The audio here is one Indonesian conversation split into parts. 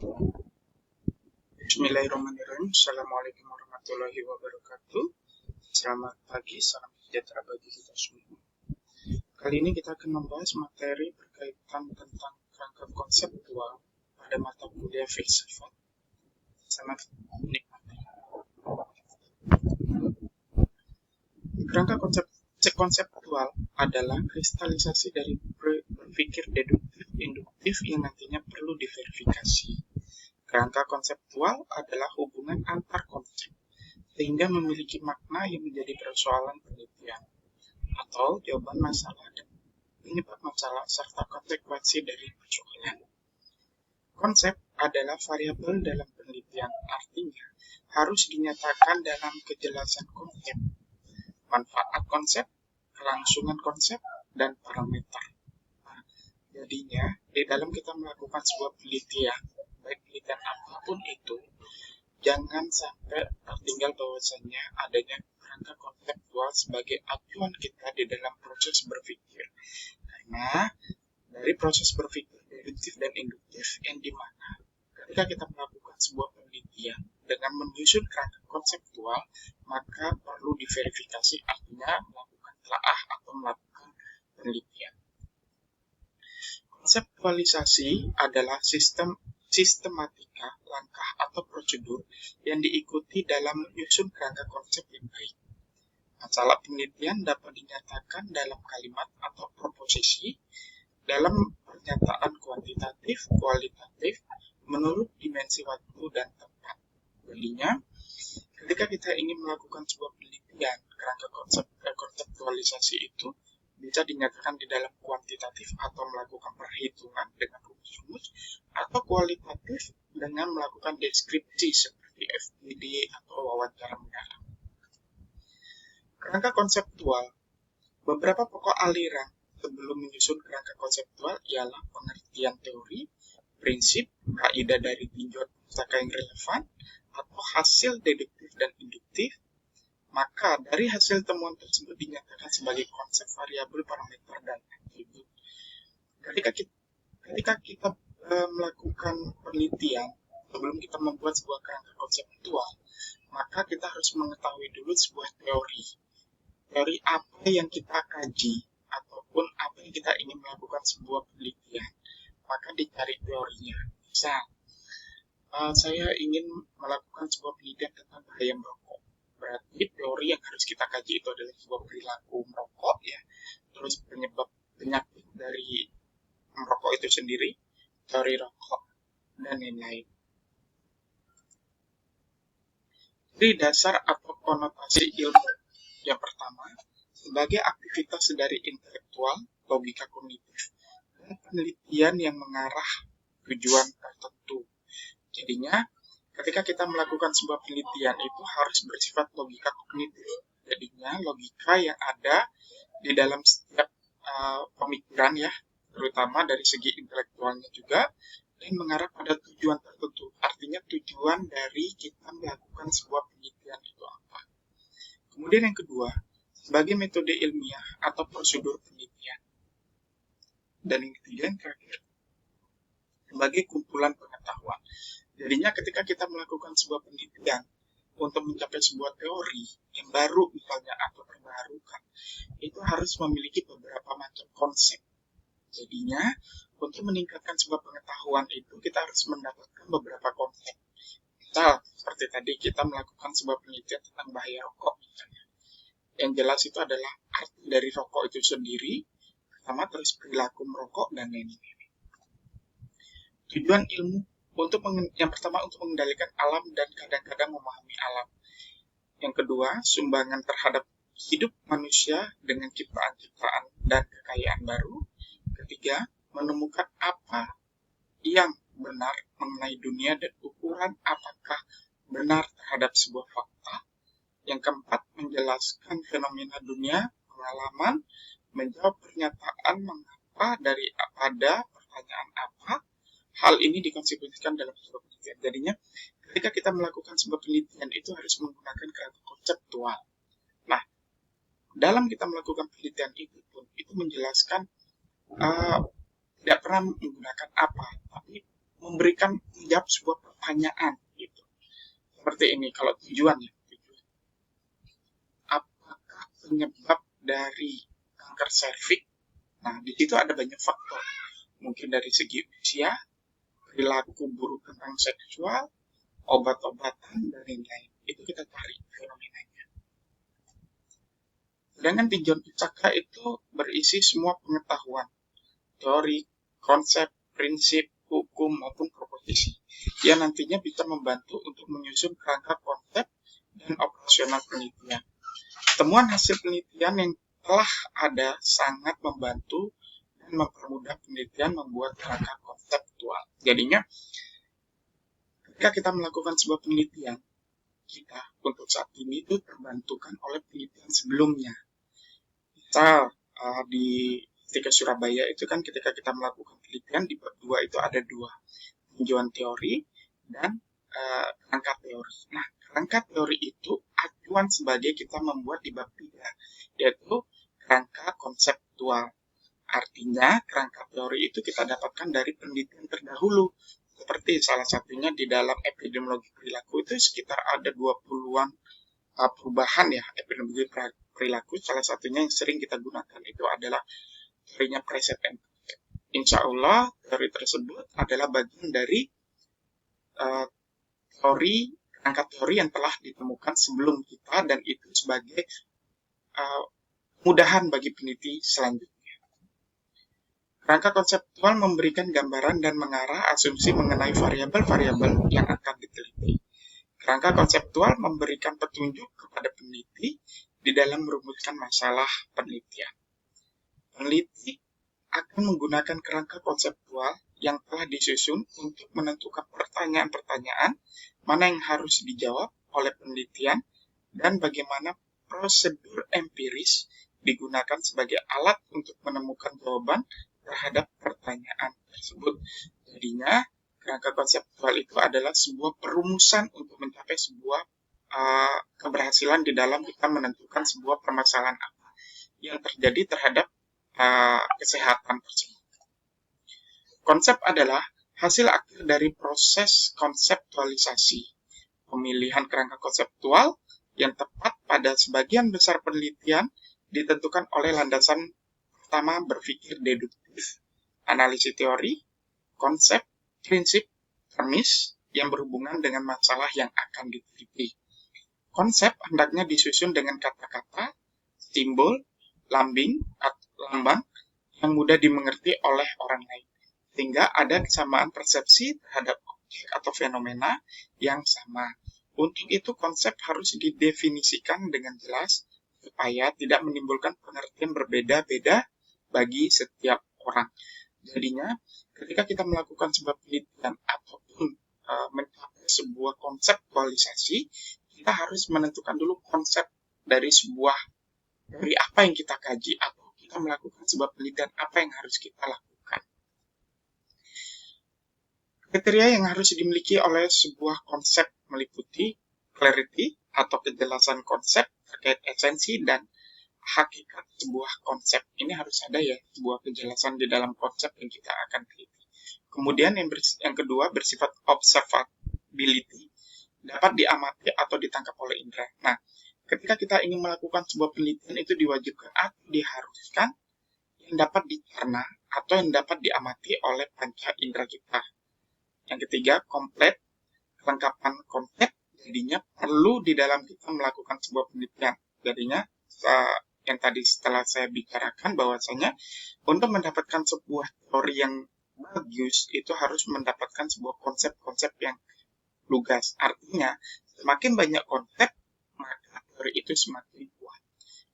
Bismillahirrahmanirrahim. Assalamualaikum warahmatullahi wabarakatuh. Selamat pagi, salam sejahtera bagi kita semua. Kali ini kita akan membahas materi berkaitan tentang kerangka konseptual pada mata kuliah filsafat. Sangat menikmati. Kerangka konseptual adalah kristalisasi dari berpikir deduktif induktif yang nantinya perlu diverifikasi. Kerangka konseptual adalah hubungan antar konsep, sehingga memiliki makna yang menjadi persoalan penelitian, atau jawaban masalah dan penyebab masalah serta konsekuensi dari persoalan. Konsep adalah variabel dalam penelitian, artinya harus dinyatakan dalam kejelasan konsep, manfaat konsep, kelangsungan konsep, dan parameter. Jadinya, di dalam kita melakukan sebuah penelitian, baik penelitian apapun itu, jangan sampai tertinggal bahwasanya adanya kerangka konseptual sebagai acuan kita di dalam proses berpikir. Karena dari proses berpikir deduktif dan induktif yang dimana ketika kita melakukan sebuah penelitian dengan menyusun kerangka konseptual, maka perlu diverifikasi, artinya melakukan telaah atau melakukan penelitian. Konseptualisasi adalah sistematika, langkah atau prosedur yang diikuti dalam menyusun kerangka konsep yang baik. Masalah penelitian dapat dinyatakan dalam kalimat atau proposisi, dalam pernyataan kuantitatif, kualitatif, menurut dimensi waktu dan tempat. Jadinya, ketika kita ingin melakukan sebuah penelitian, kerangka konseptualisasi itu bisa dinyatakan di dalam kuantitatif atau melakukan perhitungan dengan rumus-rumus, atau kualitatif dengan melakukan deskripsi seperti FGD atau wawancara mendalam. Kerangka konseptual. Beberapa pokok aliran sebelum menyusun kerangka konseptual ialah pengertian teori, prinsip, kaidah dari tinjauan pustaka yang relevan, atau hasil deduktif dan induktif. Maka dari hasil temuan tersebut dinyatakan sebagai konsep, variabel, parameter, dan atribut. Ketika kita melakukan penelitian, sebelum kita membuat sebuah kerangka konseptual, maka kita harus mengetahui dulu sebuah teori. Teori apa yang kita kaji, ataupun apa yang kita ingin melakukan sebuah penelitian, maka dicari teorinya. Misal, saya ingin melakukan sebuah penelitian tentang bahaya merokok. Berarti teori yang harus kita kaji itu adalah sebuah perilaku merokok, ya. Terus penyebab penyakit dari merokok itu sendiri, teori rokok, dan lain-lain. Jadi dasar atau konotasi ilmu. Yang pertama, sebagai aktivitas dari intelektual, logika kognitif, dan penelitian yang mengarah tujuan tertentu. Jadinya, ketika kita melakukan sebuah penelitian itu harus bersifat logika kognitif. Jadinya logika yang ada di dalam setiap pemikiran, ya, terutama dari segi intelektualnya juga, dan mengarah pada tujuan tertentu. Artinya tujuan dari kita melakukan sebuah penelitian itu apa. Kemudian yang kedua, sebagai metode ilmiah atau prosedur penelitian. Dan yang ketiga, yang terakhir, sebagai kumpulan pengetahuan. Jadinya ketika kita melakukan sebuah penelitian untuk mencapai sebuah teori yang baru misalnya atau terbarukan, itu harus memiliki beberapa macam konsep. Jadinya untuk meningkatkan sebuah pengetahuan itu kita harus mendapatkan beberapa konsep. Misal seperti tadi kita melakukan sebuah penelitian tentang bahaya rokok misalnya. Yang jelas itu adalah arti dari rokok itu sendiri, pertama terus perilaku merokok dan lain-lain. Tujuan ilmu yang pertama untuk mengendalikan alam dan kadang-kadang memahami alam. Yang kedua, sumbangan terhadap hidup manusia dengan ciptaan-ciptaan dan kekayaan baru. Ketiga, menemukan apa yang benar mengenai dunia dan ukuran apakah benar terhadap sebuah fakta. Yang keempat, menjelaskan fenomena dunia, pengalaman, menjawab pernyataan mengapa dari pada pertanyaan apa. Hal ini dikonsekuensikan dalam sebuah penelitian. Jadinya, ketika kita melakukan sebuah penelitian itu harus menggunakan kerangka konseptual. Nah, dalam kita melakukan penelitian itu menjelaskan tidak pernah menggunakan apa, tapi memberikan menjawab sebuah pertanyaan gitu. Seperti ini kalau tujuannya. Apakah penyebab dari kanker serviks? Nah, di situ ada banyak faktor. Mungkin dari segi usia, perilaku buruk tentang seksual, obat-obatan, dan lain-lain. Itu kita cari fenomenanya. Sedangkan tinjauan pustaka itu berisi semua pengetahuan, teori, konsep, prinsip, hukum, maupun proposisi. Yang nantinya bisa membantu untuk menyusun kerangka konsep dan operasional penelitian. Temuan hasil penelitian yang telah ada sangat membantu dan mempermudah penelitian membuat kerangka konseptual. Jadinya, ketika kita melakukan sebuah penelitian, kita untuk saat ini itu terbantukan oleh penelitian sebelumnya. Misal, di ketika Surabaya itu kan ketika kita melakukan penelitian di bab 2 itu ada 2, tinjauan teori dan kerangka teori. Nah, kerangka teori itu acuan sebagai kita membuat di bab 3, yaitu kerangka konseptual. Artinya, kerangka teori itu kita dapatkan dari penelitian terdahulu. Seperti salah satunya di dalam epidemiologi perilaku itu sekitar ada 20-an perubahan ya, epidemiologi perilaku. Salah satunya yang sering kita gunakan itu adalah teorinya present. Insya Allah, teori tersebut adalah bagian dari kerangka teori yang telah ditemukan sebelum kita dan itu sebagai kemudahan bagi peneliti selanjutnya. Kerangka konseptual memberikan gambaran dan mengarah asumsi mengenai variabel-variabel yang akan diteliti. Kerangka konseptual memberikan petunjuk kepada peneliti di dalam merumuskan masalah penelitian. Peneliti akan menggunakan kerangka konseptual yang telah disusun untuk menentukan pertanyaan-pertanyaan mana yang harus dijawab oleh penelitian dan bagaimana prosedur empiris digunakan sebagai alat untuk menemukan jawaban terhadap pertanyaan tersebut. Jadinya, kerangka konseptual itu adalah sebuah perumusan untuk mencapai sebuah keberhasilan di dalam kita menentukan sebuah permasalahan apa yang terjadi terhadap kesehatan tersebut. Konsep adalah hasil akhir dari proses konseptualisasi. Pemilihan kerangka konseptual yang tepat pada sebagian besar penelitian ditentukan oleh landasan pertama berpikir deduktif, analisis teori, konsep, prinsip, premis yang berhubungan dengan masalah yang akan diteliti. Konsep hendaknya disusun dengan kata-kata, simbol, lambang yang mudah dimengerti oleh orang lain, sehingga ada kesamaan persepsi terhadap objek atau fenomena yang sama. Untuk itu konsep harus didefinisikan dengan jelas supaya tidak menimbulkan pengertian berbeda-beda bagi setiap orang. Jadinya, ketika kita melakukan sebuah penelitian ataupun mencapai sebuah konseptualisasi, kita harus menentukan dulu konsep dari apa yang kita kaji atau kita melakukan sebuah penelitian apa yang harus kita lakukan. Kriteria yang harus dimiliki oleh sebuah konsep meliputi clarity atau kejelasan konsep terkait esensi dan hakikat sebuah konsep. Ini harus ada ya, sebuah kejelasan di dalam konsep yang kita akan teliti. Kemudian yang kedua bersifat observability, dapat diamati atau ditangkap oleh indera. Nah, ketika kita ingin melakukan sebuah penelitian itu diwajibkan atau diharuskan yang dapat dicerna atau yang dapat diamati oleh panca indera kita. Yang ketiga, komplit, kelengkapan konsep, jadinya perlu di dalam kita melakukan sebuah penelitian. Jadinya, yang tadi setelah saya bicarakan bahwasanya untuk mendapatkan sebuah teori yang bagus, itu harus mendapatkan sebuah konsep-konsep yang lugas. Artinya, semakin banyak konsep, maka teori itu semakin kuat.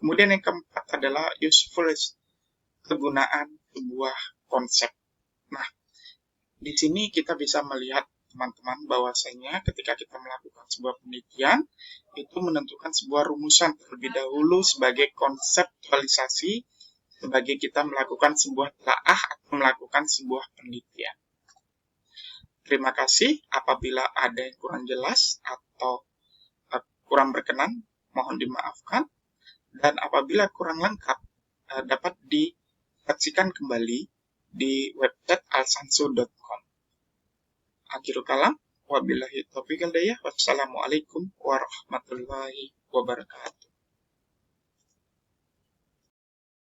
Kemudian yang keempat adalah usefulness, kegunaan sebuah konsep. Nah, di sini kita bisa melihat teman-teman bahwasanya ketika kita melakukan sebuah penelitian itu menentukan sebuah rumusan terlebih dahulu sebagai konseptualisasi sebagai kita melakukan sebuah telaah atau melakukan sebuah penelitian. Terima kasih. Apabila ada yang kurang jelas atau kurang berkenan, mohon dimaafkan. Dan apabila kurang lengkap, dapat disaksikan kembali di website alsansu.com. Akhirul kalam, wabillahi taufiq wal hidayah. Wassalamualaikum warahmatullahi wabarakatuh.